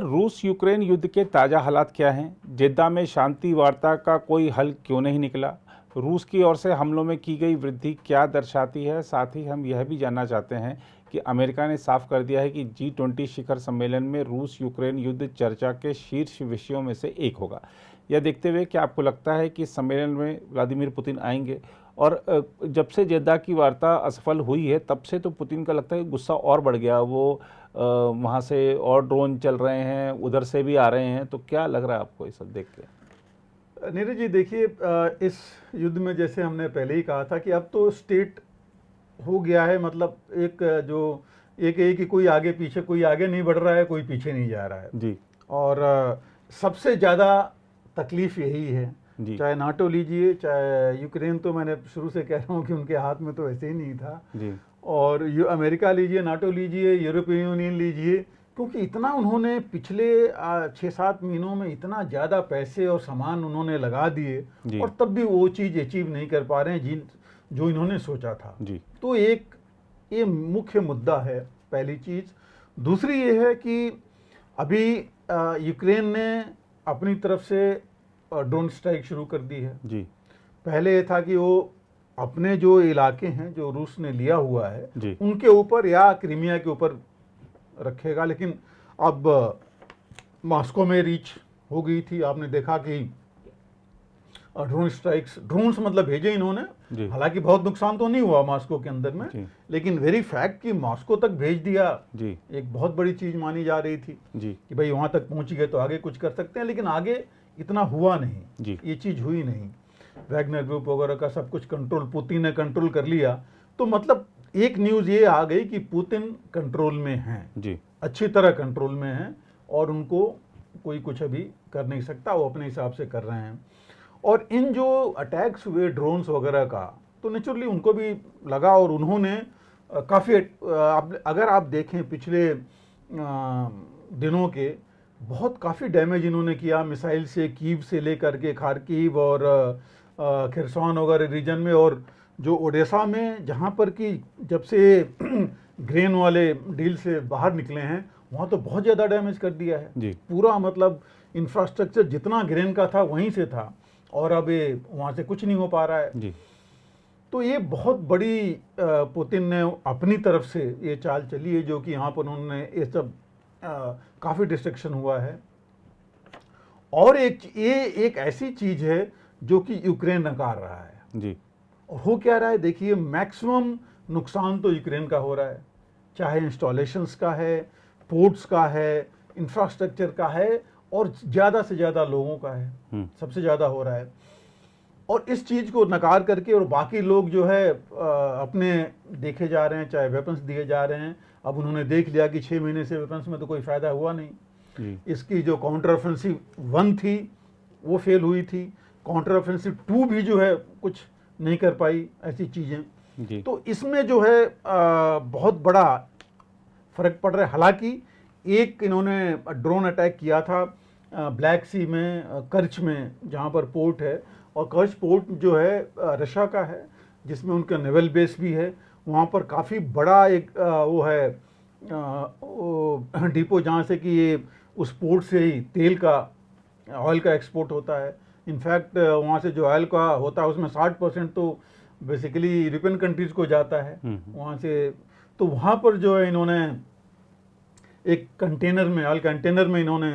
Sir, रूस Ukraine युद्ध के ताज़ा हालात क्या हैं? जेद्दा में शांति वार्ता का कोई हल क्यों नहीं निकला? रूस की ओर से हमलों में की गई वृद्धि क्या दर्शाती है? साथ ही हम यह भी जानना चाहते हैं कि अमेरिका ने साफ कर दिया है कि G20 शिखर सम्मेलन में रूस यूक्रेन युद्ध चर्चा के शीर्ष विषयों में से एक होगा। यह देखते हुए क्या आपको लगता है कि सम्मेलन में व्लादिमीर पुतिन आएंगे? और जब से जेद्दा की वार्ता असफल हुई है तब से तो पुतिन का लगता है कि गुस्सा और बढ़ गया। वो वहाँ से और ड्रोन चल रहे हैं, उधर से भी आ रहे हैं, तो क्या लग रहा है आपको ये सब देख के? नीरज जी, देखिए, इस युद्ध में जैसे हमने पहले ही कहा था कि अब तो स्टेट हो गया है, मतलब एक कि कोई आगे पीछे, कोई आगे नहीं बढ़ रहा है, कोई पीछे नहीं जा रहा है जी। और सबसे ज़्यादा तकलीफ यही है, चाहे नाटो लीजिए चाहे यूक्रेन, तो मैंने शुरू से कह रहा हूँ कि उनके हाथ में तो ऐसे ही नहीं था जी। और अमेरिका लीजिए, नाटो लीजिए, यूरोपियन यूनियन लीजिए, क्योंकि इतना उन्होंने पिछले 6-7 महीनों में इतना ज़्यादा पैसे और सामान उन्होंने लगा दिए और तब भी वो चीज़ अचीव नहीं कर पा रहे हैं जो इन्होंने सोचा था जी। तो ये मुख्य मुद्दा है, पहली चीज़। दूसरी ये है कि अभी यूक्रेन ने अपनी तरफ से ड्रोन स्ट्राइक शुरू कर दी है जी। पहले ये था कि वो अपने जो इलाके हैं जो रूस ने लिया हुआ है जी। उनके ऊपर या क्रीमिया के ऊपर रखेगा, लेकिन अब मॉस्को में रीच हो गई थी। आपने देखा कि ड्रोन स्ट्राइक्स, ड्रोन्स मतलब भेजे इन्होंने, हालांकि बहुत नुकसान तो नहीं हुआ मॉस्को के अंदर में, लेकिन वेरी फैक्ट कि मॉस्को तक भेज दिया जी। एक बहुत बड़ी चीज मानी जा रही थी जी। कि भाई वहां तक पहुंच गए तो आगे कुछ कर सकते हैं, लेकिन आगे इतना हुआ नहीं जी। ये चीज हुई नहीं। वैगनर ग्रुप वगैरह का सब कुछ कंट्रोल पुतिन ने कंट्रोल कर लिया, तो मतलब एक न्यूज ये आ गई कि पुतिन कंट्रोल में हैं जी, अच्छी तरह कंट्रोल में हैं और उनको कोई कुछ अभी कर नहीं सकता, वो अपने हिसाब से कर रहे हैं। और इन जो अटैक्स हुए ड्रोन्स वगैरह का, तो नेचुरली उनको भी लगा और उन्होंने काफ़ी अगर आप देखें पिछले दिनों के बहुत काफ़ी डैमेज इन्होंने किया मिसाइल से, कीव से लेकर के खारकीव और खिरसौन वगैरह रीजन में, और जो ओडेसा में जहाँ पर कि जब से ग्रेन वाले डील से बाहर निकले हैं वहाँ तो बहुत ज़्यादा डैमेज कर दिया है जी। पूरा, मतलब इंफ्रास्ट्रक्चर जितना ग्रेन का था वहीं से था और अब ये वहाँ से कुछ नहीं हो पा रहा है जी। तो ये बहुत बड़ी पुतिन ने अपनी तरफ से ये चाल चली है, जो कि यहाँ पर उन्होंने ये सब काफ़ी डिस्ट्रक्शन हुआ है। और एक ऐसी चीज़ है जो कि यूक्रेन नकार रहा है जी। और हो क्या रहा है, देखिए मैक्सिमम नुकसान तो यूक्रेन का हो रहा है, चाहे इंस्टॉलेशंस का है, पोर्ट्स का है, इंफ्रास्ट्रक्चर का है और ज़्यादा से ज़्यादा लोगों का है, सबसे ज़्यादा हो रहा है। और इस चीज़ को नकार करके और बाकी लोग जो है अपने देखे जा रहे हैं, चाहे वेपन्स दिए जा रहे हैं। अब उन्होंने देख लिया कि 6 महीने से वेपन्स में तो कोई फ़ायदा हुआ नहीं। इसकी जो काउंटर ऑफेंसिव 1 थी वो फेल हुई थी, काउंटर ऑफेंसिव 2 भी जो है कुछ नहीं कर पाई, ऐसी चीज़ें। तो इसमें जो है बहुत बड़ा फ़र्क पड़ रहा है। हालांकि एक इन्होंने ड्रोन अटैक किया था ब्लैक सी में, कर्च में, जहाँ पर पोर्ट है, और कर्च पोर्ट जो है रशिया का है जिसमें उनका नेवल बेस भी है। वहाँ पर काफ़ी बड़ा एक वो है डिपो जहाँ से कि ये उस पोर्ट से ही तेल का, ऑयल का एक्सपोर्ट होता है। इनफैक्ट वहाँ से जो ऑयल का होता है उसमें 60% तो बेसिकली यूरोपियन कंट्रीज़ को जाता है वहाँ से। तो वहाँ पर जो है इन्होंने एक कंटेनर में, ऑयल कंटेनर में इन्होंने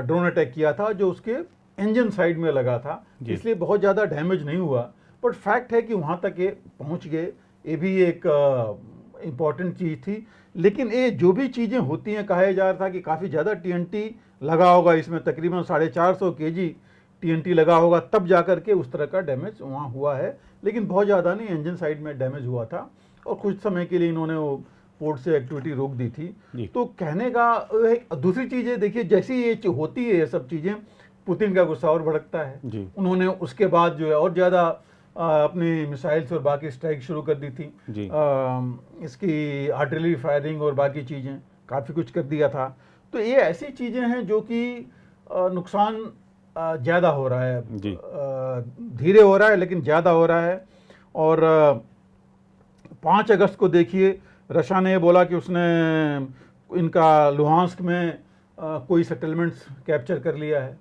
ड्रोन अटैक किया था जो उसके इंजन साइड में लगा था, इसलिए बहुत ज़्यादा डैमेज नहीं हुआ। बट फैक्ट है कि वहाँ तक ये पहुँच गए, ये भी एक इम्पॉर्टेंट चीज़ थी। लेकिन ये जो भी चीज़ें होती हैं, कहा जा रहा था कि काफ़ी ज़्यादा TNT लगा होगा इसमें, तकरीबन 450 kg TNT लगा होगा, तब जा कर के उस तरह का डैमेज वहाँ हुआ है, लेकिन बहुत ज़्यादा नहीं, इंजन साइड में डैमेज हुआ था और कुछ समय के लिए इन्होंने वो पोर्ट से एक्टिविटी रोक दी थी। तो कहने का दूसरी चीज़ है, देखिए जैसी ये होती है ये सब चीज़ें, पुतिन का गुस्सा और भड़कता है। उन्होंने उसके बाद जो है और ज़्यादा अपनी मिसाइल्स और बाकी स्ट्राइक शुरू कर दी थी, इसकी आर्टिलरी फायरिंग और बाकी चीज़ें काफ़ी कुछ कर दिया था। तो ये ऐसी चीज़ें हैं जो कि नुकसान ज़्यादा हो रहा है, धीरे हो रहा है लेकिन ज़्यादा हो रहा है। और 5 अगस्त को देखिए रशिया ने बोला कि उसने इनका लुहांस्क में कोई सेटलमेंट्स कैप्चर कर लिया है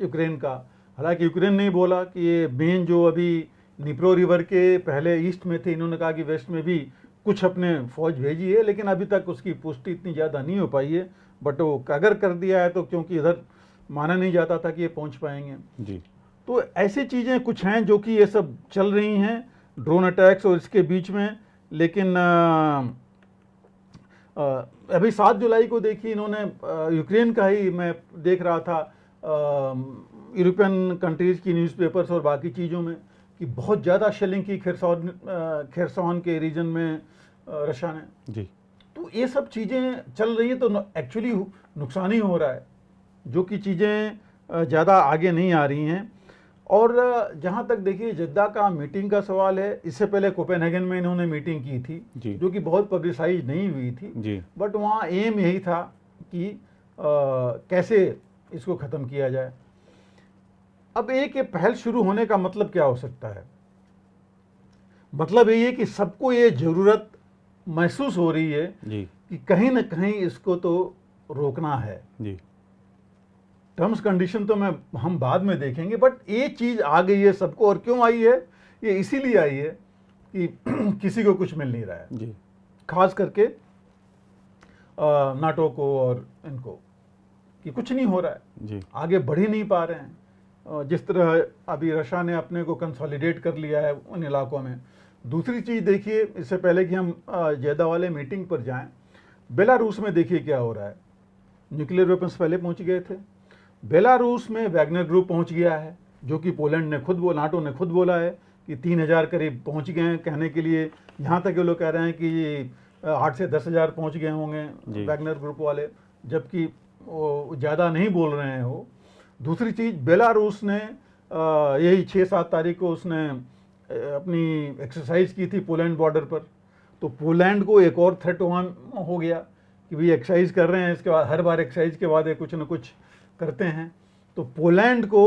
यूक्रेन का। हालांकि यूक्रेन नहीं बोला कि ये मेन जो अभी निप्रो रिवर के पहले ईस्ट में थे, इन्होंने कहा कि वेस्ट में भी कुछ अपने फौज भेजी है, लेकिन अभी तक उसकी पुष्टि इतनी ज़्यादा नहीं हो पाई है। बट वो अगर कर दिया है तो क्योंकि इधर माना नहीं जाता था कि ये पहुंच पाएंगे जी। तो ऐसी चीज़ें कुछ हैं जो कि ये सब चल रही हैं ड्रोन अटैक्स और इसके बीच में। लेकिन अभी 7 जुलाई को देखिए इन्होंने यूक्रेन का ही मैं देख रहा था यूरोपियन कंट्रीज़ की न्यूज़पेपर्स और बाकी चीज़ों में कि बहुत ज़्यादा शेलिंग की खेरसॉन के रीजन में रशिया ने। जी। तो ये सब चीज़ें चल रही हैं तो एक्चुअली नुकसान ही हो रहा है, जो कि चीज़ें ज़्यादा आगे नहीं आ रही हैं। और जहाँ तक देखिए जिद्दा का मीटिंग का सवाल है, इससे पहले कोपेनहेगन में इन्होंने मीटिंग की थी जो कि बहुत पब्लिसाइज नहीं हुई थी, बट वहाँ एम यही था कि कैसे इसको ख़त्म किया जाए। अब एक ये पहल शुरू होने का मतलब क्या हो सकता है? मतलब यही है कि सबको ये ज़रूरत महसूस हो रही है कि कहीं ना कहीं इसको तो रोकना है। टर्म्स कंडीशन तो हम बाद में देखेंगे, बट ये चीज़ आ गई है सबको। और क्यों आई है? ये इसीलिए आई है कि किसी को कुछ मिल नहीं रहा है, खास करके नाटो को और इनको, कि कुछ नहीं हो रहा है, आगे बढ़ ही नहीं पा रहे हैं। जिस तरह अभी रशिया ने अपने को कंसोलिडेट कर लिया है उन इलाकों में। दूसरी चीज़ देखिए, इससे पहले कि हम जेदा वाले मीटिंग पर जाएं, बेलारूस में देखिए क्या हो रहा है। न्यूक्लियर वेपन्स पहले पहुंच गए थे। बेलारूस में वैगनर ग्रुप पहुंच गया है, जो कि पोलैंड ने खुद नाटो ने खुद बोला है कि 3000 करीब पहुंच गए हैं कहने के लिए। यहाँ तक ये लोग कह रहे हैं कि 8 से 10,000 पहुंच गए होंगे वैगनर ग्रुप वाले, जबकि वो ज़्यादा नहीं बोल रहे हैं वो। दूसरी चीज़, बेलारूस ने यही 6-7 तारीख को उसने अपनी एक्सरसाइज की थी पोलैंड बॉर्डर पर। तो पोलैंड को एक और थ्रेट वहाँ हो गया कि भाई एक्सरसाइज कर रहे हैं, इसके बाद हर बार एक्सरसाइज के बाद ये कुछ न कुछ करते हैं। तो पोलैंड को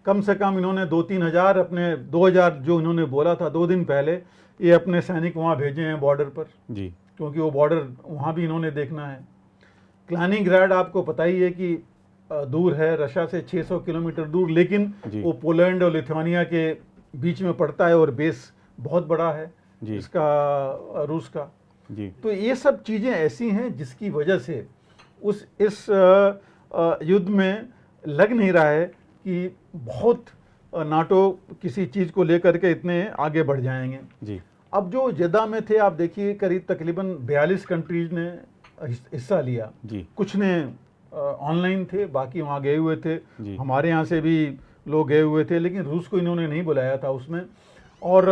कम से कम इन्होंने 2-3 हज़ार, अपने 2,000 जो इन्होंने बोला था 2 दिन पहले, ये अपने सैनिक वहाँ भेजे हैं बॉर्डर पर जी, क्योंकि वो बॉर्डर वहाँ भी इन्होंने देखना है। क्लाइनिंग्राड आपको पता ही है कि दूर है रशिया से 600 किलोमीटर दूर, लेकिन वो पोलैंड और लिथुआनिया के बीच में पड़ता है और बेस बहुत बड़ा है इसका, रूस का जी। तो ये सब चीज़ें ऐसी हैं जिसकी वजह से इस युद्ध में लग नहीं रहा है कि बहुत नाटो किसी चीज़ को लेकर के इतने आगे बढ़ जाएंगे जी। अब जो जेदा में थे आप देखिए, करीब तकरीबन 42 कंट्रीज ने हिस्सा लिया जी। कुछ ने ऑनलाइन थे, बाकी वहाँ गए हुए थे, हमारे यहाँ से भी लोग गए हुए थे, लेकिन रूस को इन्होंने नहीं बुलाया था उसमें। और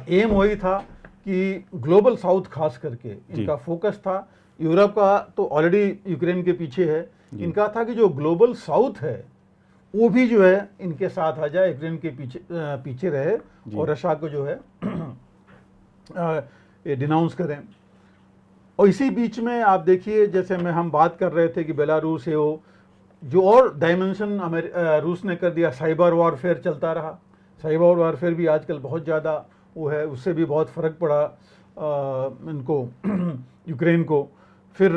एम वही था कि ग्लोबल साउथ खास करके इनका फोकस था। यूरोप का तो ऑलरेडी यूक्रेन के पीछे है, इनका था कि जो ग्लोबल साउथ है वो भी जो है इनके साथ आ जाए, यूक्रेन के पीछे रहे और रशिया को जो है ये डिनाउंस करें। और इसी बीच में आप देखिए, जैसे हम बात कर रहे थे कि बेलारूस है वो, जो और डायमेंशन रूस ने कर दिया, साइबर वॉरफेयर चलता रहा। साइबर वॉरफेयर भी आजकल बहुत ज़्यादा वो है, उससे भी बहुत फ़र्क पड़ा इनको यूक्रेन को। फिर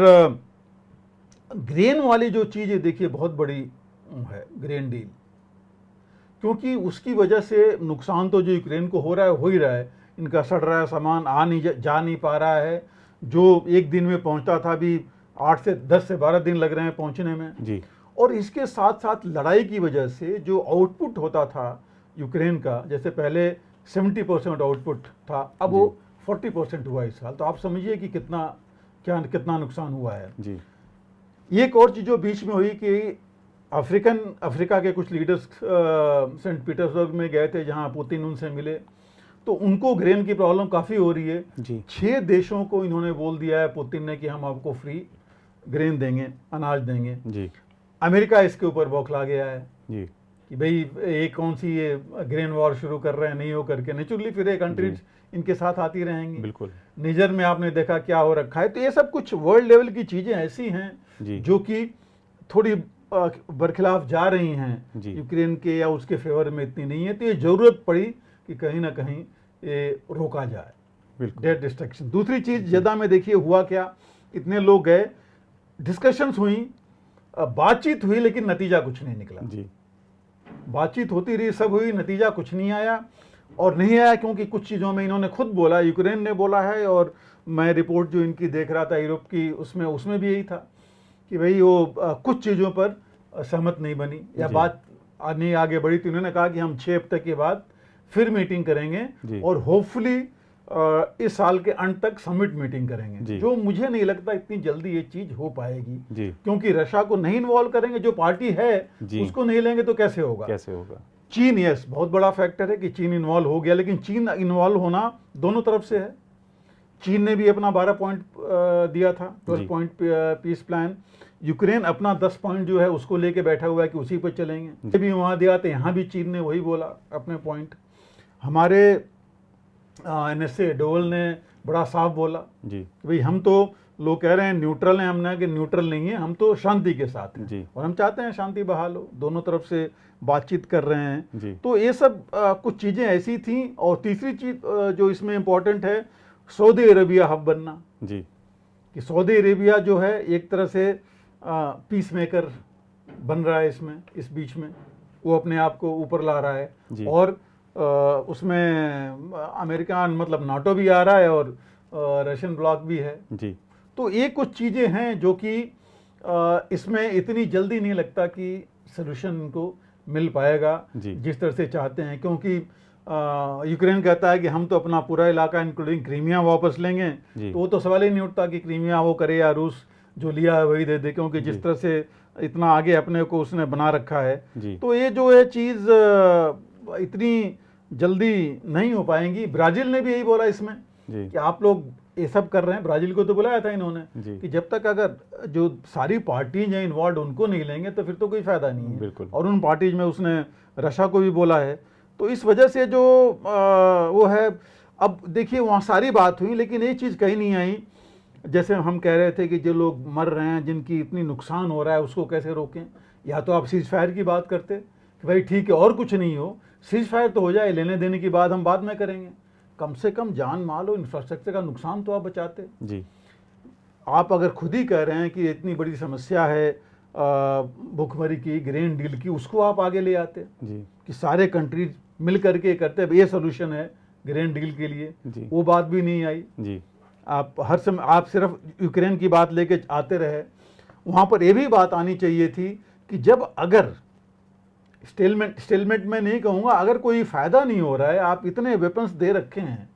ग्रेन वाली जो चीज़ है देखिए बहुत बड़ी है, ग्रेन डील, क्योंकि उसकी वजह से नुकसान तो जो यूक्रेन को हो रहा है हो ही रहा है। इनका सड़ रहा है सामान, जा नहीं पा रहा है। जो एक दिन में पहुंचता था भी 8 से 10 से 12 दिन लग रहे हैं पहुंचने में जी। और इसके साथ साथ लड़ाई की वजह से जो आउटपुट होता था यूक्रेन का, जैसे पहले 70% आउटपुट था, अब वो 40% हुआ इस साल। तो आप समझिए कि कितना नुकसान हुआ है जी। एक और चीज़ जो बीच में हुई कि अफ्रीका के कुछ लीडर्स सेंट पीटर्सबर्ग में गए थे, जहां पुतिन उनसे मिले, तो उनको ग्रेन की प्रॉब्लम काफ़ी हो रही है जी। 6 देशों को इन्होंने बोल दिया है पुतिन ने कि हम आपको फ्री ग्रेन देंगे, अनाज देंगे जी। अमेरिका इसके ऊपर बौखला गया है जी कि भाई ये कौन सी ये ग्रेन वॉर शुरू कर रहे हैं, नहीं हो करके। नेचुरली फिर ये कंट्रीज इनके साथ आती रहेंगी। बिल्कुल, निजर में आपने देखा क्या हो रखा है। तो ये सब कुछ वर्ल्ड लेवल की चीज़ें ऐसी हैं जो कि थोड़ी बरखिलाफ जा रही हैं यूक्रेन के या उसके फेवर में इतनी नहीं है। तो ये ज़रूरत पड़ी कि कहीं ना कहीं ये रोका जाए, डेथ डिस्ट्रक्शन। दूसरी चीज़ जेदा में देखिए हुआ क्या, इतने लोग गए, डिस्कशंस हुई, बातचीत हुई, लेकिन नतीजा कुछ नहीं निकला। जी। बातचीत होती रही, सब हुई, नतीजा कुछ नहीं आया। और नहीं आया क्योंकि कुछ चीज़ों में इन्होंने खुद बोला, यूक्रेन ने बोला है, और मैं रिपोर्ट जो इनकी देख रहा था यूरोप की, उसमें भी यही था कि भाई वो कुछ चीज़ों पर सहमत नहीं बनी या जी। बात नहीं आगे बढ़ी। तो इन्होंने कहा कि हम 6 हफ्ते के बाद फिर मीटिंग करेंगे जी। और होपफुली इस साल के अंत तक समिट मीटिंग करेंगे, जी। जो मुझे नहीं लगता इतनी जल्दी ये चीज़ हो पाएगी। जी। क्योंकि रशिया को नहीं इन्वॉल्व करेंगे, जो पार्टी है जी। उसको नहीं लेंगे तो कैसे होगा? कैसे होगा? चीन, यस, बहुत बड़ा फैक्टर है कि चीन इन्वॉल्व हो गया, लेकिन चीन इन्वॉल्व होना दोनों तरफ से है। चीन ने भी अपना 12 पॉइंट दिया था, 12 पॉइंट पीस प्लान। यूक्रेन अपना 10 पॉइंट जो है उसको लेके बैठा हुआ है कि उसी पर चलेंगे। ये भी वहाँ दिया तो यहाँ भी चीन ने वही बोला अपने पॉइंट। हमारे NSA डोवल ने बड़ा साफ बोला जी। कि भाई हम तो, लोग कह रहे हैं न्यूट्रल हैं, हमने कि न्यूट्रल नहीं है, हम तो शांति के साथ हैं जी। और हम चाहते हैं शांति बहाल हो। दोनों तरफ से बातचीत कर रहे हैं। जी। तो ये सब कुछ चीज़ें ऐसी थी। और तीसरी चीज़ जो इसमें इम्पोर्टेंट है, सऊदी अरेबिया हब बनना। जी। कि सऊदी अरेबिया जो है एक तरह से पीस मेकर बन रहा है इसमें, इस बीच में वो अपने आप को ऊपर ला रहा है। जी। और उसमें अमेरिका, मतलब नाटो भी आ रहा है और रशियन ब्लॉक भी है। जी। तो ये कुछ चीज़ें हैं जो कि इसमें इतनी जल्दी नहीं लगता कि सलूशन इनको मिल पाएगा जी। जिस तरह से चाहते हैं। क्योंकि यूक्रेन कहता है कि हम तो अपना पूरा इलाका इंक्लूडिंग क्रीमिया वापस लेंगे, जी। तो वो तो सवाल ही नहीं उठता कि क्रीमिया वो करे या रूस जो लिया है वही दे दे, क्योंकि जी। जिस तरह से इतना आगे अपने को उसने बना रखा है। जी। तो ये जो है चीज़ इतनी जल्दी नहीं हो पाएंगी। ब्राज़ील ने भी यही बोला इसमें जी। कि आप लोग ये सब कर रहे हैं। ब्राज़ील को तो बुलाया था इन्होंने जी। कि जब तक अगर जो सारी पार्टीज हैं इन्वॉल्व उनको नहीं लेंगे तो फिर तो कोई फायदा नहीं है। बिल्कुल। और उन पार्टीज में उसने रशिया को भी बोला है। तो इस वजह से जो वो है, अब देखिए वहाँ सारी बात हुई लेकिन ये चीज़ कहीं नहीं आई। जैसे हम कह रहे थे कि जो लोग मर रहे हैं, जिनकी इतनी नुकसान हो रहा है, उसको कैसे रोकें। या तो आप सीज फायर की बात करते कि भाई ठीक है और कुछ नहीं हो, सीज फायर तो हो जाए, लेने देने की बात हम बाद में करेंगे। कम से कम जान माल और इंफ्रास्ट्रक्चर का नुकसान तो आप बचाते। जी। आप अगर खुद ही कह रहे हैं कि इतनी बड़ी समस्या है भुखमरी की, ग्रेन डील की, उसको आप आगे ले आते जी। कि सारे कंट्रीज मिल करके करते ये सोल्यूशन है ग्रेन डील के लिए। जी। वो बात भी नहीं आई। जी। आप हर समय आप सिर्फ यूक्रेन की बात लेके आते रहे। वहाँ पर ये भी बात आनी चाहिए थी कि जब अगर स्टेलमेट में नहीं कहूँगा, अगर कोई फ़ायदा नहीं हो रहा है, आप इतने वेपन्स दे रखे हैं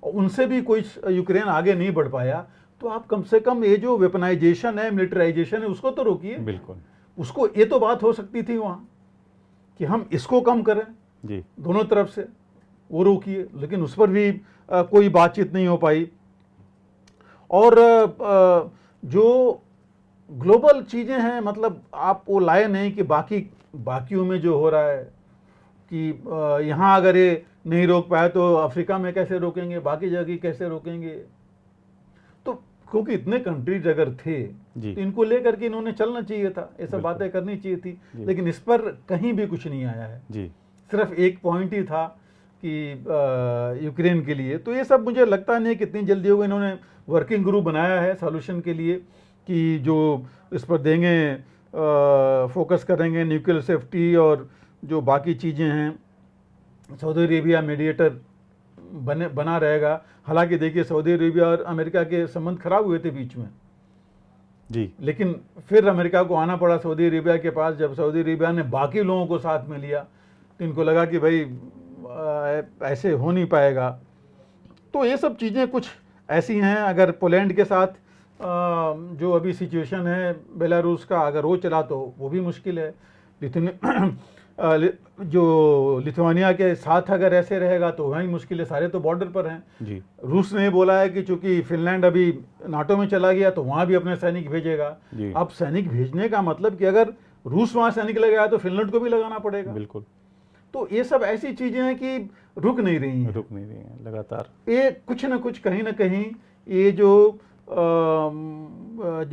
और उनसे भी कोई यूक्रेन आगे नहीं बढ़ पाया, तो आप कम से कम ये जो वेपनाइजेशन है, मिलिटराइजेशन है, उसको तो रोकिए। बिल्कुल। उसको, ये तो बात हो सकती थी वहाँ कि हम इसको कम करें जी। दोनों तरफ से, वो रोकिए। लेकिन उस पर भी कोई बातचीत नहीं हो पाई। और जो ग्लोबल चीज़ें हैं, मतलब आप वो लाए नहीं कि बाकियों में जो हो रहा है कि यहाँ अगर ये नहीं रोक पाए तो अफ्रीका में कैसे रोकेंगे, बाकी जगह कैसे रोकेंगे। तो क्योंकि इतने कंट्रीज अगर थे तो इनको लेकर के इन्होंने चलना चाहिए था, ये सब बातें करनी चाहिए थी। लेकिन इस पर कहीं भी कुछ नहीं आया है जी। सिर्फ एक पॉइंट ही था कि यूक्रेन के लिए। तो ये सब मुझे लगता नहीं कितनी जल्दी होगा। इन्होंने वर्किंग ग्रुप बनाया है सॉल्यूशन के लिए कि जो इस पर देंगे, फोकस करेंगे न्यूक्लियर सेफ्टी और जो बाकी चीज़ें हैं। सऊदी अरेबिया मीडिएटर बना रहेगा। हालांकि देखिए सऊदी अरेबिया और अमेरिका के संबंध खराब हुए थे बीच में जी, लेकिन फिर अमेरिका को आना पड़ा सऊदी अरेबिया के पास। जब सऊदी अरेबिया ने बाकी लोगों को साथ में लिया तो इनको लगा कि भाई ऐसे हो नहीं पाएगा। तो ये सब चीज़ें कुछ ऐसी हैं। अगर पोलैंड के साथ जो अभी सिचुएशन है बेलारूस का, अगर वो चला तो वो भी मुश्किल है। जो लिथुआनिया के साथ अगर ऐसे रहेगा तो वहीं मुश्किल है। सारे तो बॉर्डर पर हैं जी। रूस ने बोला है कि चूंकि फिनलैंड अभी नाटो में चला गया तो वहाँ भी अपने सैनिक भेजेगा। अब सैनिक भेजने का मतलब कि अगर रूस वहाँ सैनिक लगाया तो फिनलैंड को भी लगाना पड़ेगा। बिल्कुल। तो ये सब ऐसी चीज़ें हैं कि रुक नहीं रही हैं, लगातार ये कुछ ना कुछ कहीं ना कहीं ये जो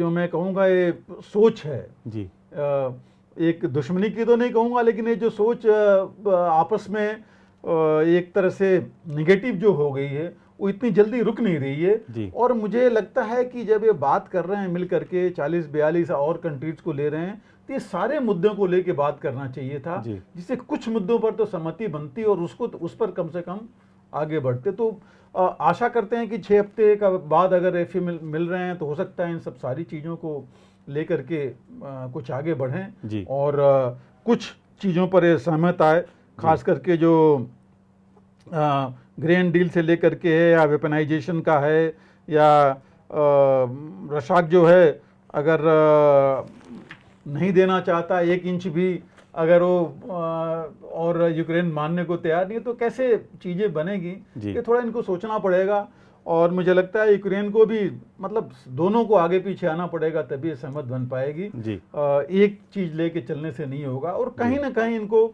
मैं कहूँगा ये सोच है जी, एक दुश्मनी की तो नहीं कहूँगा, लेकिन ये जो सोच आपस में एक तरह से निगेटिव जो हो गई है वो इतनी जल्दी रुक नहीं रही जी। है। और मुझे लगता है कि जब ये बात कर रहे हैं मिल करके 40-42 और कंट्रीज को ले रहे हैं, तो ये सारे मुद्दों को लेके बात करना चाहिए था, जी। जिससे कुछ मुद्दों पर तो सहमति बनती और उसको उस पर कम से कम आगे बढ़ते। तो आशा करते हैं कि 6 हफ्ते का बाद अगर एफए मिल रहे हैं तो हो सकता है इन सब सारी चीज़ों को लेकर के कुछ आगे बढ़ें जी। और कुछ चीज़ों पर ये सहमत आए, खास करके जो ग्रेन डील से लेकर के है या वेपनाइजेशन का है या रशाक जो है अगर नहीं देना चाहता 1 इंच भी, अगर वो और यूक्रेन मानने को तैयार नहीं है, तो कैसे चीज़ें बनेगी, ये थोड़ा इनको सोचना पड़ेगा। और मुझे लगता है यूक्रेन को भी मतलब दोनों को आगे पीछे आना पड़ेगा, तभी ये सहमत बन पाएगी जी। एक चीज़ लेके चलने से नहीं होगा और कहीं ना कहीं इनको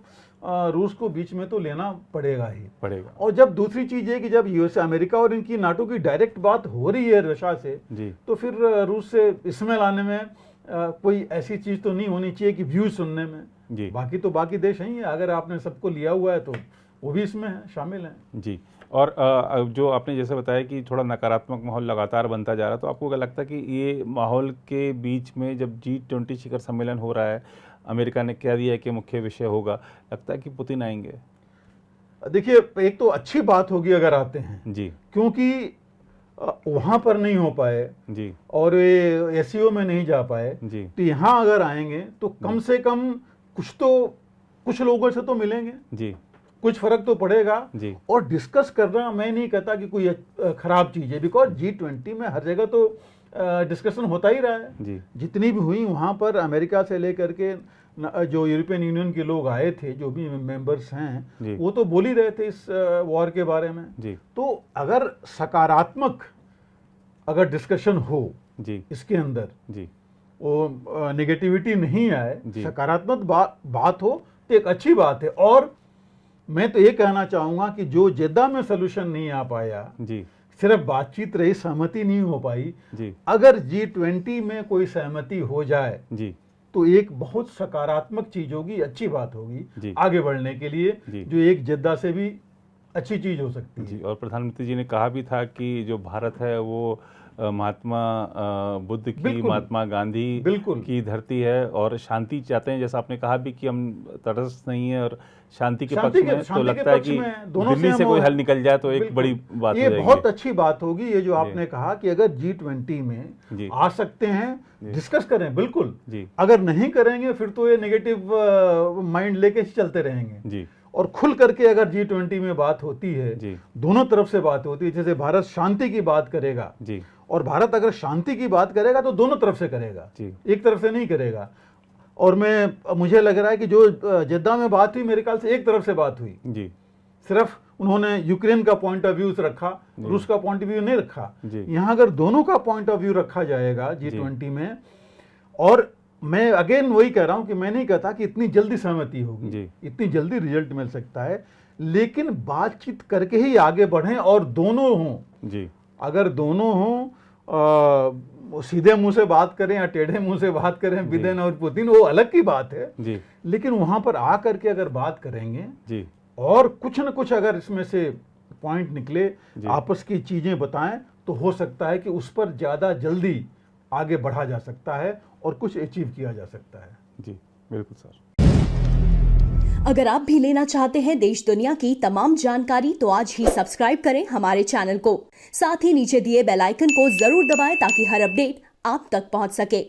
रूस को बीच में तो लेना पड़ेगा ही पड़ेगा। और जब दूसरी चीज़ है कि जब यूएस अमेरिका और इनकी नाटो की डायरेक्ट बात हो रही है रशिया से जी, तो फिर रूस से इसमें लाने में कोई ऐसी चीज़ तो नहीं होनी चाहिए कि व्यू सुनने में जी। बाकी तो बाकी देश ही है, अगर आपने सबको लिया हुआ है तो वो भी इसमें है, शामिल हैं जी। और जो आपने जैसे बताया कि थोड़ा नकारात्मक माहौल लगातार बनता जा रहा है, तो आपको क्या लगता है कि ये माहौल के बीच में जब G20 शिखर सम्मेलन हो रहा है, अमेरिका ने कह दिया है कि मुख्य विषय होगा, लगता है कि पुतिन आएंगे? देखिए, एक तो अच्छी बात होगी अगर आते हैं जी, क्योंकि वहाँ पर नहीं हो पाए जी और ये एससीओ में नहीं जा पाए जी, तो यहाँ अगर आएंगे तो कम से कम कुछ लोगों से तो मिलेंगे जी, कुछ फर्क तो पड़ेगा जी। और डिस्कस करना मैं नहीं कहता कि कोई खराब चीज़ है, बिकॉज G20 में हर जगह तो डिस्कशन होता ही रहा है जी। जितनी भी हुई वहाँ पर अमेरिका से लेकर के जो यूरोपियन यूनियन के लोग आए थे, जो भी मेंबर्स हैं, वो तो बोल ही रहे थे इस वॉर के बारे में जी। तो अगर सकारात्मक अगर डिस्कशन हो जी इसके अंदर जी, वो नेगेटिविटी नहीं आए, सकारात्मक बात हो तो एक अच्छी बात है। और मैं तो ये कहना चाहूँगा कि जो जेद्दा में सलूशन नहीं आ पाया जी, सिर्फ बातचीत रही, सहमति नहीं हो पाई जी, अगर G20 में कोई सहमति हो जाए जी, तो एक बहुत सकारात्मक चीज होगी, अच्छी बात होगी आगे बढ़ने के लिए, जो एक जेद्दा से भी अच्छी चीज हो सकती है जी। और प्रधानमंत्री जी ने कहा भी था कि जो भारत है वो महात्मा बुद्ध की, महात्मा गांधी की धरती है और शांति चाहते हैं, जैसा आपने कहा भी कि हम तटस्थ नहीं है और शांति के पक्ष में, तो लगता है कि दिल्ली से कोई हल निकल जाए तो एक बड़ी बात हो जाएगी। ये बहुत अच्छी बात होगी, ये जो आपने कहा कि अगर G20 में आ सकते हैं, डिस्कस करें, बिल्कुल जी। अगर नहीं करेंगे फिर तो ये नेगेटिव माइंड लेके चलते रहेंगे जी। और खुल करके अगर G20 में बात होती है, दोनों तरफ से बात होती है, जैसे भारत शांति की बात करेगा जी, और भारत अगर शांति की बात करेगा तो दोनों तरफ से करेगा जी, एक तरफ से नहीं करेगा। और मुझे लग रहा है कि जो जेद्दा में बात हुई, मेरे ख्याल से एक तरफ से बात हुई जी, सिर्फ उन्होंने यूक्रेन का पॉइंट ऑफ व्यू रखा, रूस का पॉइंट ऑफ व्यू नहीं रखा। यहाँ अगर दोनों का पॉइंट ऑफ व्यू रखा जाएगा G20 में, और मैं अगेन वही कह रहा हूं कि मैं नहीं कहता कि इतनी जल्दी सहमति होगी, इतनी जल्दी रिजल्ट मिल सकता है, लेकिन बातचीत करके ही आगे बढ़ें और दोनों हों जी। अगर दोनों हों, सीधे मुंह से बात करें या टेढ़े मुंह से बात करें, बिदेन और पुतिन, वो अलग की बात है जी। लेकिन वहां पर आ करके अगर बात करेंगे जी, और कुछ न कुछ अगर इसमें से पॉइंट निकले, आपस की चीजें बताएं, तो हो सकता है कि उस पर ज्यादा जल्दी आगे बढ़ा जा सकता है और कुछ अचीव किया जा सकता है जी। बिल्कुल सर। अगर आप भी लेना चाहते हैं देश दुनिया की तमाम जानकारी, तो आज ही सब्सक्राइब करें हमारे चैनल को, साथ ही नीचे दिए बेल आइकन को जरूर दबाएं ताकि हर अपडेट आप तक पहुंच सके।